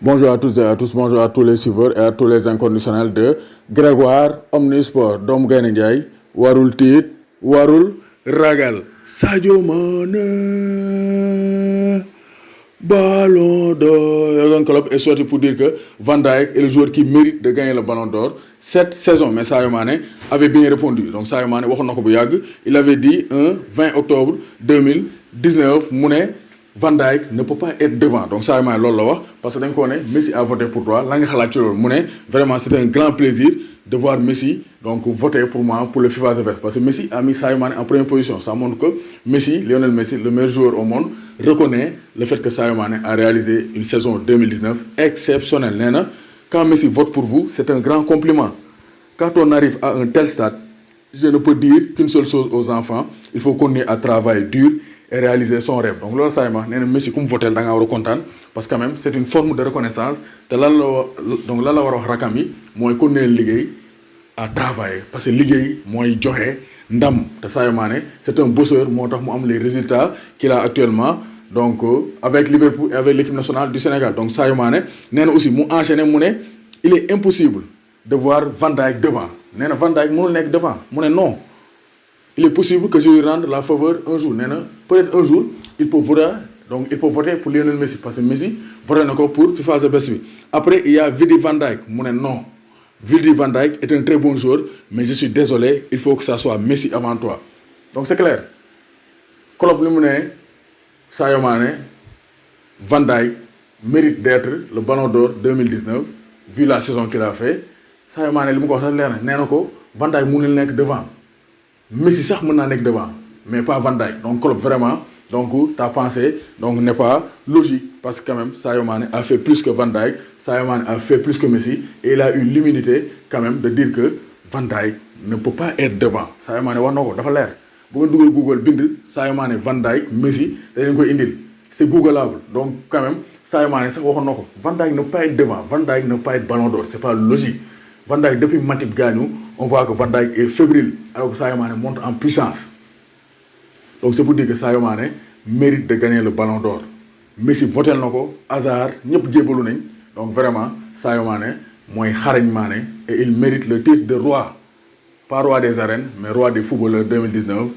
Bonjour à tous et à tous, bonjour à tous les suiveurs et à tous les inconditionnels de Grégoire Omnisport. Dom Gaïndé Ndiaye warul tiit warul ragal. Sadio Mané Ballon d'Or. Jürgen Klopp est sorti pour dire que Van Dijk est le joueur qui mérite de gagner le Ballon d'Or cette saison. Mais Sadio Mané avait bien répondu. Donc Sadio Mané il avait dit un 20 octobre 2019 Mouné Van Dijk ne peut pas être devant. Donc Sadio Mané loolu la wax parce que dañ ko ne Messi a voté pour toi la nga xalaat ci loolu mu ne vraiment c'est un grand plaisir de voir Messi donc voter pour moi pour le FIFA The Best parce que Messi a mis Sadio Mané en première position. Ça montre que Messi, Lionel Messi, le meilleur joueur au monde, reconnaît le fait que Sadio Mané a réalisé une saison 2019 exceptionnelle. Nee na quand Messi vote pour vous, c'est un grand compliment. Quand on arrive à un tel stade, je ne peux dire qu'une seule chose aux enfants, il faut continuer à travailler dur et réaliser son rêve. Donc loolu Sadio Mané nee na Messi ku mu voté da ngaa war a kontaan parce que quand même c'est une forme de reconnaissance te lan la donc lan la war a wax rakam yi mooy continuer liggéey à travailler parce que liggéey mooy joxe ndam te Sadio Mané c'est un bosseur moo tax mu am les résultats qu'il a actuellement donc avec Liverpool et avec l'équipe nationale du Sénégal. Donc Sadio Mané nee na aussi mu enchaîné mu ne il est impossible de voir Van Dijk devant. Nee na Van Dijk mënul nekk devant mu ne non. Il est possible que je lui rende la faveur un jour. Peut-être un jour, il peut voter pour Lionel Messi. Parce que Messi vote encore pour FIFA The Best. Après, il y a Virgil van Dijk. Non. Virgil van Dijk est un très bon joueur, mais je suis désolé, il faut que ça soit Messi avant toi. Donc c'est clair. Klopp Sadio Mané, Van Dijk mérite d'être le Ballon d'Or 2019, vu la saison qu'il a fait. Sadio Mané, Van Dijk mënul nekk devant. Messi sax mën naa nekk devant mais pas Van Dijk. Donc Klopp vraiment donc ta pensée donc n'est pas logique parce que quand même Sadio Mané a fait plus que Van Dijk, Sadio Mané a fait plus que Messi et il a eu l'humilité quand même de dire que Van Dijk ne peut pas être devant. Sadio Mané wax na ko dafa leer bu nga dugal Google bind Sadio Mané Van Dijk Messi dañ koy indil c'est googlable. Donc quand même Sadio Mané sax waxoon na ko Van Dijk ne peut pas être devant, Van Dijk ne peut pas être Ballon d'Or, c'est pas logique. Van Dijk depuis Matip gaañu on voit que Van Dijk est fébrile alors que Sadio Mané monte en puissance. Donc c'est pour dire que Sadio Mané mérite de gagner le Ballon d'Or. Messi votel na ko hasard ñëpp jébalu nañ donc vraiment Sadio Mané mooy xarañ Mané et il mérite le titre de roi, pas roi des arènes mais roi des footballeurs 2019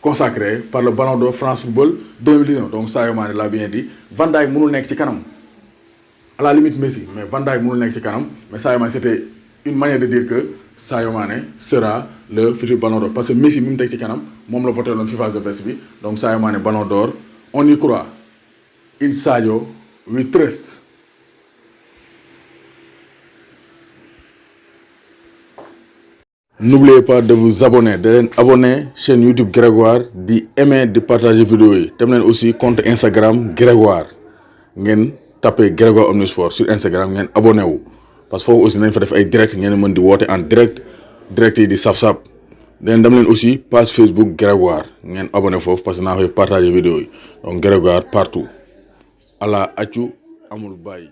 consacré par le Ballon d'Or France Football 2019. Donc Sadio Mané l'a bien dit. Van Dijk mënul nekk ci kanam à la limite Messi mais Van Dijk mënul nekk ci kanam mais Sadio Mané c'était une manière de dire que Sadio Mané sera le futur Ballon d'Or parce que Messi mi mu teg ci kanam moom la voté loon FIFA The Best bi. Donc Sadio Mané Ballon d'Or on y croit. In Sadio we trust. N'oubliez pas de vous abonner, de leen abonner chaîne YouTube Grégoire, di aimer, di partager vidéo yi. Tam leen aussi compte Instagram Grégoire ngeen tapé Grégoire Omnisport sur Instagram ngeen abonné wu. Parce que foofu aussi nañ fa def ay direct ngeen mën di woote en direct yi di saf-saf dem leen aussi page Facebook Grégoire ngeen abonné foofu parce que naa fay partager vidéo yi donc Grégoire partout ala accu amul bàyyi.